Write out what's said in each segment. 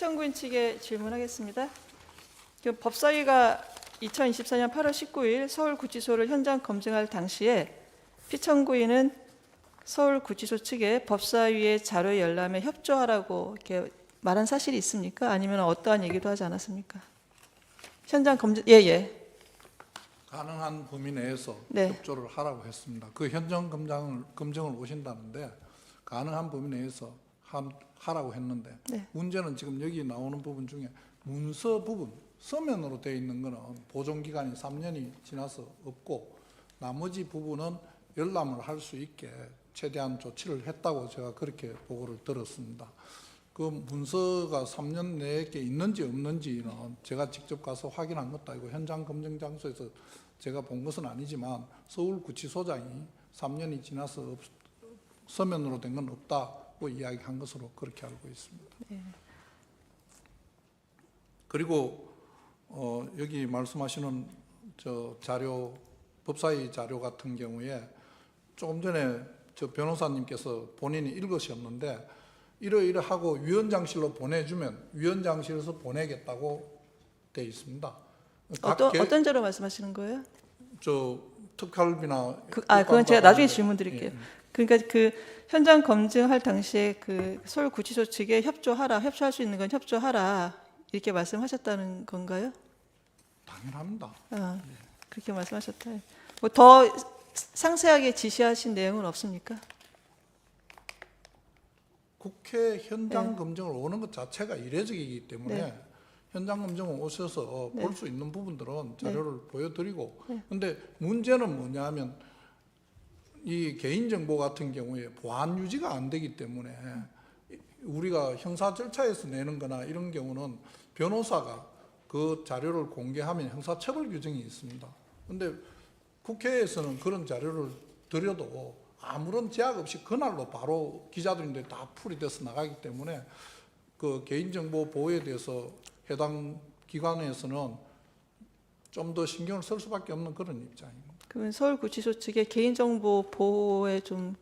피청구인 측에 질문하겠습니다. 법사위가 2024년 8월 19일 서울구치소를 현장 검증할 당시에 피청구인은 서울구치소 측에 법사위의 자료 열람에 협조하라고 이렇게 말한 사실이 있습니까? 아니면 어떠한 얘기도 하지 않았습니까? 현장 검증 예. 가능한 범위 내에서 네. 협조를 하라고 했습니다. 그 현장 검증을 오신다는데 가능한 범위 내에서 하라고 했는데 네. 문제는 지금 여기 나오는 부분 중에 문서 부분, 서면으로 되어 있는 거는 보존 기간이 3년이 지나서 없고 나머지 부분은 열람을 할 수 있게 최대한 조치를 했다고 제가 그렇게 보고를 들었습니다. 그 문서가 3년 내에 있는지 없는지는 제가 직접 가서 확인한 것도 아니고 현장 검증 장소에서 제가 본 것은 아니지만 서울구치소장이 3년이 지나서 서면으로 된 건 없다고 이야기한 것으로 그렇게 알고 있습니다. 네. 그리고 여기 말씀하시는 저 자료, 법사위 자료 같은 경우에 조금 전에 저 변호사님께서 본인이 읽으셨는데 이러이러하고 위원장실로 보내주면 위원장실에서 보내겠다고 돼 있습니다. 어떤 자료 말씀하시는 거예요? 저 특활비나 그건 제가 나중에 질문 드릴게요. 그러니까 그 현장 검증할 당시에 그 서울구치소 측에 협조할 수 있는 건 협조하라 이렇게 말씀하셨다는 건가요? 당연합니다. 그렇게 말씀하셨다. 뭐 더 상세하게 지시하신 내용은 없습니까? 국회 현장 검증을 오는 것 자체가 이례적이기 때문에 현장 검증을 오셔서 볼 수 있는 부분들은 자료를 보여드리고 근데 문제는 뭐냐면 이 개인정보 같은 경우에 보안 유지가 안 되기 때문에 우리가 형사 절차에서 내는 거나 이런 경우는 변호사가 그 자료를 공개하면 형사처벌 규정이 있습니다. 근데 국회에서는 그런 자료를 드려도 아무런 제약 없이 그날로 바로 기자들인데 다 풀이돼서 나가기 때문에 그 개인정보 보호에 대해서 해당 기관에서는 좀 더 신경을 쓸 수밖에 없는 그런 입장입니다. 그러면 서울구치소 측에 개인정보 보호에 좀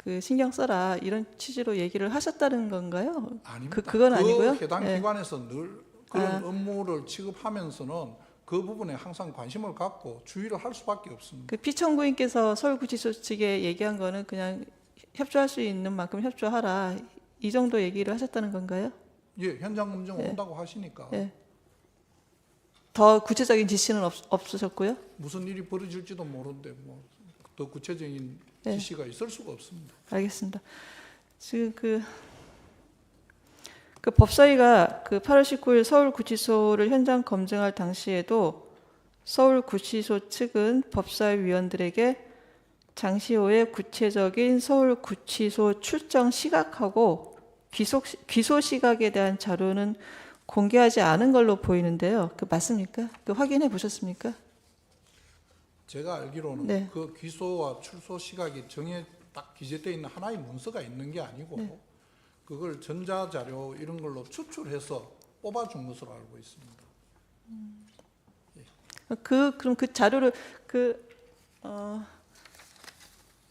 그 신경 써라 이런 취지로 얘기를 하셨다는 건가요? 아닙니다. 그건 아니고요. 해당 기관에서 늘 그런 업무를 취급하면서는 그 부분에 항상 관심을 갖고 주의를 할 수밖에 없습니다. 그 피청구인께서 서울구치소 측에 얘기한 거는 그냥 협조할 수 있는 만큼 협조하라 이 정도 얘기를 하셨다는 건가요? 예, 현장 검증 온다고 하시니까 더 구체적인 지시는 없으셨고요? 무슨 일이 벌어질지도 모르는데 뭐 더 구체적인 지시가 있을 수가 없습니다. 알겠습니다. 지금 그 법사위가 그 8월 19일 서울구치소를 현장 검증할 당시에도 서울구치소 측은 법사위 위원들에게 장시호의 구체적인 서울구치소 출정 시각하고 귀소 시각에 대한 자료는 공개하지 않은 걸로 보이는데요. 그 맞습니까? 그 확인해 보셨습니까? 제가 알기로는 그 귀소와 출소 시각이 정해 딱 기재되어 있는 하나의 문서가 있는 게 아니고 그걸 전자자료 이런 걸로 추출해서 뽑아준 것으로 알고 있습니다. 그럼 그 자료를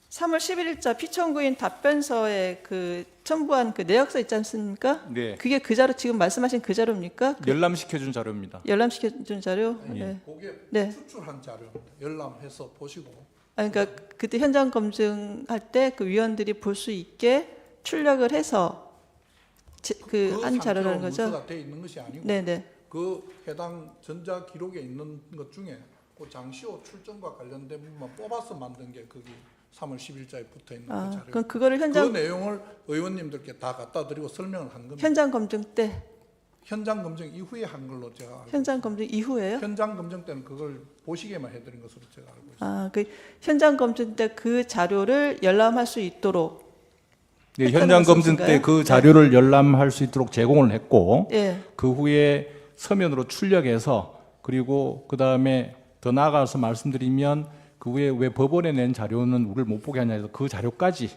3월 11일자 피청구인 답변서에 그 첨부한 그 내역서 있지 않습니까? 네. 그게 그 자료 지금 말씀하신 그 자료입니까? 열람시켜준 자료입니다. 열람시켜준 자료? 네. 그게 추출한 자료입니다. 열람해서 보시고. 그러니까 그때 현장 검증할 때 그 위원들이 볼 수 있게 출력을 해서 그 한 자료라는 거죠. 문서가 돼 있는 것이 아니고 그 해당 전자 기록에 있는 것 중에 그 장시호 출정과 관련된 부분만 뽑아서 만든 게 거기 3월 10일자에 붙어 있는 그 자료. 그럼 그거를 그 내용을 의원님들께 다 갖다 드리고 설명을 한 겁니다. 현장 검증 때 현장 검증 이후에 한 걸로 제가 알고 현장 검증 이후에요? 현장 검증 때는 그걸 보시게만 해드린 것으로 제가 알고 있습니다. 그 현장 검증 때 그 자료를 열람할 수 있도록 네, 현장 검증 때 그 자료를 열람할 수 있도록 제공을 했고 그 후에 서면으로 출력해서 그리고 그 다음에 더 나아가서 말씀드리면 그 후에 왜 법원에 낸 자료는 우리를 못 보게 하냐 해서 그 자료까지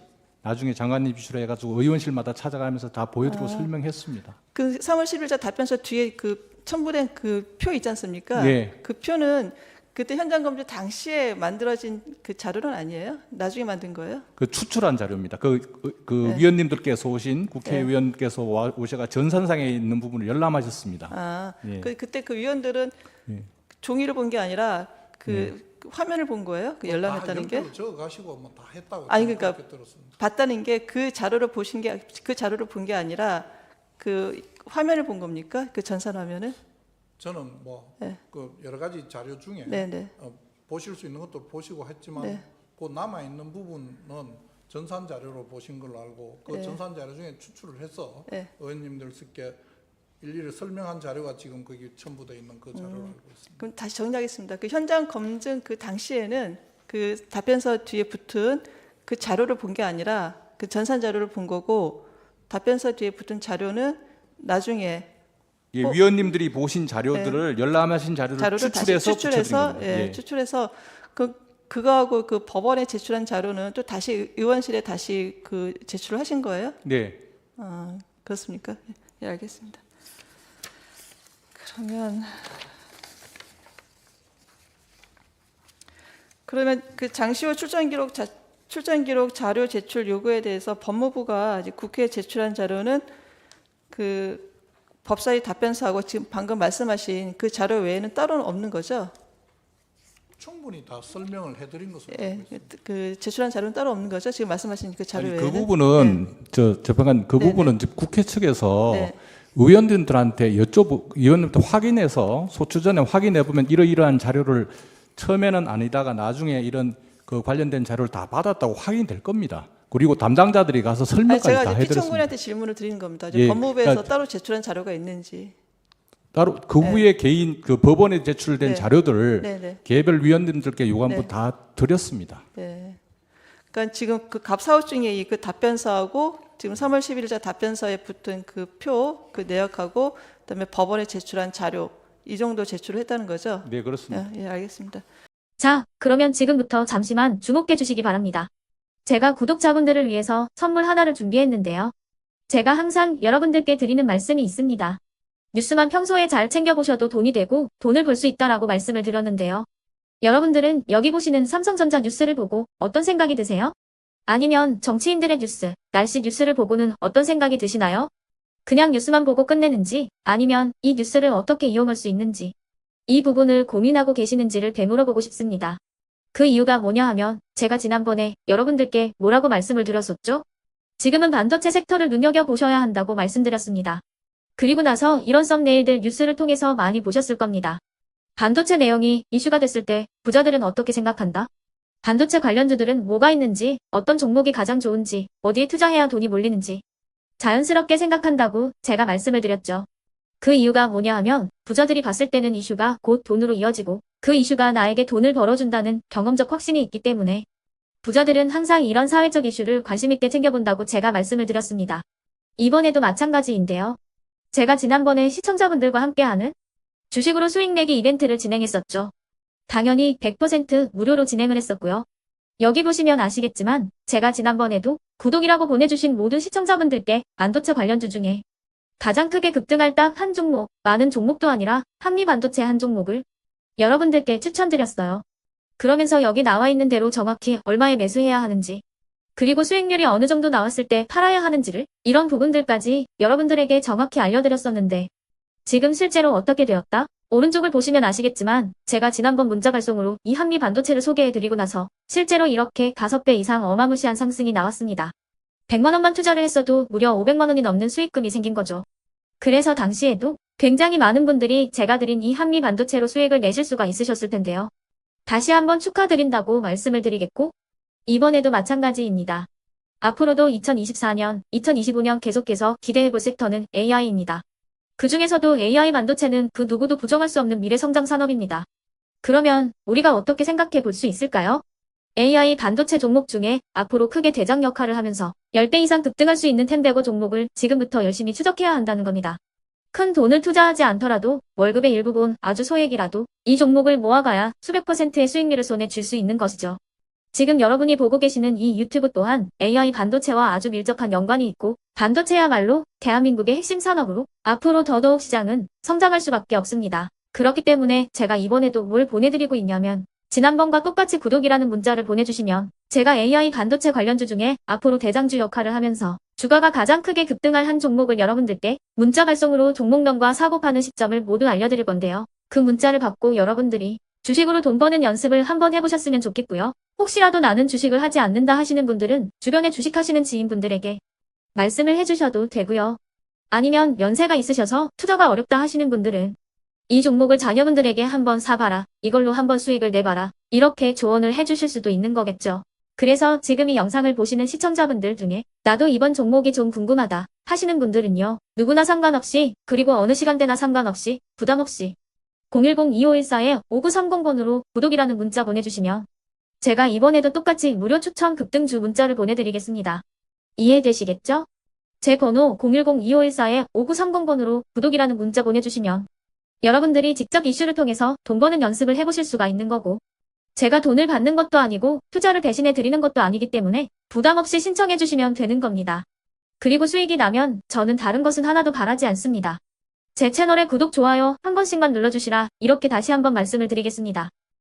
나중에 장관님 비추해가지고 의원실마다 찾아가면서 다 보여드리고 설명했습니다. 그 3월 10일자 답변서 뒤에 그 첨부된 그 표 있지 않습니까? 네. 그 표는 그때 현장 검증 당시에 만들어진 그 자료는 아니에요? 나중에 만든 거예요? 그 추출한 자료입니다. 네. 위원님들께서 오신 국회의원께서 오셔가 전산상에 있는 부분을 열람하셨습니다. 아, 예. 그때 그 위원들은 예. 종이를 본 게 아니라 그 화면을 본 거예요? 그 열람했다는 게? 적어 가시고 뭐 다 했다고 아니, 저는 그러니까 그렇게 들었습니다. 봤다는 게 그 자료를 보신 게 그 자료를 본 게 아니라 그 화면을 본 겁니까? 그 전산 화면을? 저는 뭐 네. 그 여러 가지 자료 중에 네네. 보실 수 있는 것도 보시고 했지만 네. 그 남아 있는 부분은 전산 자료로 보신 걸로 알고 그 네. 전산 자료 중에 추출을 해서 네. 의원님들께 일일이 설명한 자료가 지금 거기 첨부되어 있는 그 자료로 알고 있습니다. 그럼 다시 정리하겠습니다. 그 현장 검증 그 당시에는 그 답변서 뒤에 붙은 그 자료를 본 게 아니라 그 전산 자료를 본 거고 답변서 뒤에 붙은 자료는 나중에 예, 위원님들이 보신 자료들을 열람하신 자료를 다시 추출해서 추출해서 붙여드린 겁니다. 예. 추출해서 그거하고 그 법원에 제출한 자료는 또 다시 의원실에 다시 그 제출을 하신 거예요? 네. 아, 그렇습니까? 예, 알겠습니다. 그러면 그 장시호 출전 기록 자료 제출 요구에 대해서 법무부가 이제 국회에 제출한 자료는 그 법사위 답변서하고 지금 방금 말씀하신 그 자료 외에는 따로는 없는 거죠? 충분히 다 설명을 해드린 것으로 알고 예, 있습니다. 그 제출한 자료는 따로 없는 거죠? 지금 말씀하신 그 자료 아니, 외에는? 그 부분은 재판관 그 네네. 부분은 이제 국회 측에서 네. 의원들한테 의원님한테 확인해서 소추 전에 확인해 보면 이러이러한 자료를 처음에는 아니다가 나중에 이런 그 관련된 자료를 다 받았다고 확인될 겁니다. 그리고 담당자들이 가서 아니, 설명까지 제가 다 이제 해드렸습니다. 피청구인한테 질문을 드리는 겁니다. 이제 예, 법무부에서 그러니까 따로 제출한 자료가 있는지. 따로 그 후에 개인 그 법원에 제출된 네. 자료들을 네네. 개별 위원님들께 요구한 네. 부 다 드렸습니다. 네. 그러니까 지금 그 갑사호 중에 이 그 답변서하고 지금 3월 11일자 답변서에 붙은 그 표, 그 내역하고 그다음에 법원에 제출한 자료 이 정도 제출을 했다는 거죠? 네, 그렇습니다. 예, 알겠습니다. 자, 그러면 지금부터 잠시만 주목해 주시기 바랍니다. 제가 구독자분들을 위해서 선물 하나를 준비했는데요. 제가 항상 여러분들께 드리는 말씀이 있습니다. 뉴스만 평소에 잘 챙겨보셔도 돈이 되고 돈을 벌 수 있다라고 말씀을 드렸는데요. 여러분들은 여기 보시는 삼성전자 뉴스를 보고 어떤 생각이 드세요? 아니면 정치인들의 뉴스, 날씨 뉴스를 보고는 어떤 생각이 드시나요? 그냥 뉴스만 보고 끝내는지 아니면 이 뉴스를 어떻게 이용할 수 있는지 이 부분을 고민하고 계시는지를 되물어보고 싶습니다. 그 이유가 뭐냐 하면 제가 지난번에 여러분들께 뭐라고 말씀을 드렸었죠? 지금은 반도체 섹터를 눈여겨보셔야 한다고 말씀드렸습니다. 그리고 나서 이런 썸네일들 뉴스를 통해서 많이 보셨을 겁니다. 반도체 내용이 이슈가 됐을 때 부자들은 어떻게 생각한다? 반도체 관련주들은 뭐가 있는지, 어떤 종목이 가장 좋은지, 어디에 투자해야 돈이 몰리는지 자연스럽게 생각한다고 제가 말씀을 드렸죠. 그 이유가 뭐냐 하면 부자들이 봤을 때는 이슈가 곧 돈으로 이어지고 그 이슈가 나에게 돈을 벌어준다는 경험적 확신이 있기 때문에 부자들은 항상 이런 사회적 이슈를 관심 있게 챙겨본다고 제가 말씀을 드렸습니다. 이번에도 마찬가지인데요. 제가 지난번에 시청자분들과 함께하는 주식으로 수익 내기 이벤트를 진행했었죠. 당연히 100% 무료로 진행을 했었고요. 여기 보시면 아시겠지만 제가 지난번에도 구독이라고 보내주신 모든 시청자분들께 반도체 관련주 중에 가장 크게 급등할 딱 한 종목, 많은 종목도 아니라 한미반도체 한 종목을 여러분들께 추천드렸어요. 그러면서 여기 나와 있는 대로 정확히 얼마에 매수해야 하는지 그리고 수익률이 어느 정도 나왔을 때 팔아야 하는지를 이런 부분들까지 여러분들에게 정확히 알려드렸었는데 지금 실제로 어떻게 되었다? 오른쪽을 보시면 아시겠지만 제가 지난번 문자 발송으로 이 한미 반도체를 소개해드리고 나서 실제로 이렇게 5배 이상 어마무시한 상승이 나왔습니다. 100만 원만 투자를 했어도 무려 500만 원이 넘는 수익금이 생긴 거죠. 그래서 당시에도 굉장히 많은 분들이 제가 드린 이 한미 반도체로 수익을 내실 수가 있으셨을 텐데요. 다시 한번 축하드린다고 말씀을 드리겠고 이번에도 마찬가지입니다. 앞으로도 2024년, 2025년 계속해서 기대해볼 섹터는 AI입니다. 그 중에서도 AI 반도체는 그 누구도 부정할 수 없는 미래 성장 산업입니다. 그러면 우리가 어떻게 생각해 볼 수 있을까요? AI 반도체 종목 중에 앞으로 크게 대장 역할을 하면서 10배 이상 급등할 수 있는 텐베고 종목을 지금부터 열심히 추적해야 한다는 겁니다. 큰 돈을 투자하지 않더라도 월급의 일부분 아주 소액이라도 이 종목을 모아가야 수백 %의 수익률을 손에 쥘 수 있는 것이죠. 지금 여러분이 보고 계시는 이 유튜브 또한 AI 반도체와 아주 밀접한 연관이 있고 반도체야말로 대한민국의 핵심 산업으로 앞으로 더더욱 시장은 성장할 수밖에 없습니다. 그렇기 때문에 제가 이번에도 뭘 보내드리고 있냐면 지난번과 똑같이 구독이라는 문자를 보내주시면 제가 AI 반도체 관련주 중에 앞으로 대장주 역할을 하면서 주가가 가장 크게 급등할 한 종목을 여러분들께 문자 발송으로 종목명과 사고 파는 시점을 모두 알려드릴 건데요. 그 문자를 받고 여러분들이 주식으로 돈 버는 연습을 한번 해보셨으면 좋겠고요. 혹시라도 나는 주식을 하지 않는다 하시는 분들은 주변에 주식하시는 지인분들에게 말씀을 해주셔도 되고요. 아니면 연세가 있으셔서 투자가 어렵다 하시는 분들은 이 종목을 자녀분들에게 한번 사봐라. 이걸로 한번 수익을 내봐라. 이렇게 조언을 해주실 수도 있는 거겠죠. 그래서 지금 이 영상을 보시는 시청자분들 중에 나도 이번 종목이 좀 궁금하다 하시는 분들은요. 누구나 상관없이 그리고 어느 시간대나 상관없이 부담 없이 010-2514-5930번으로 구독이라는 문자 보내주시면 제가 이번에도 똑같이 무료 추천 급등주 문자를 보내드리겠습니다. 이해되시겠죠? 제 번호 010-2514-5930번으로 구독이라는 문자 보내주시면 여러분들이 직접 이슈를 통해서 돈 버는 연습을 해보실 수가 있는 거고 제가 돈을 받는 것도 아니고 투자를 대신해 드리는 것도 아니기 때문에 부담 없이 신청해 주시면 되는 겁니다. 그리고 수익이 나면 저는 다른 것은 하나도 바라지 않습니다. 제 채널에 구독, 좋아요 한 번씩만 눌러주시라 이렇게 다시 한번 말씀을 드리겠습니다.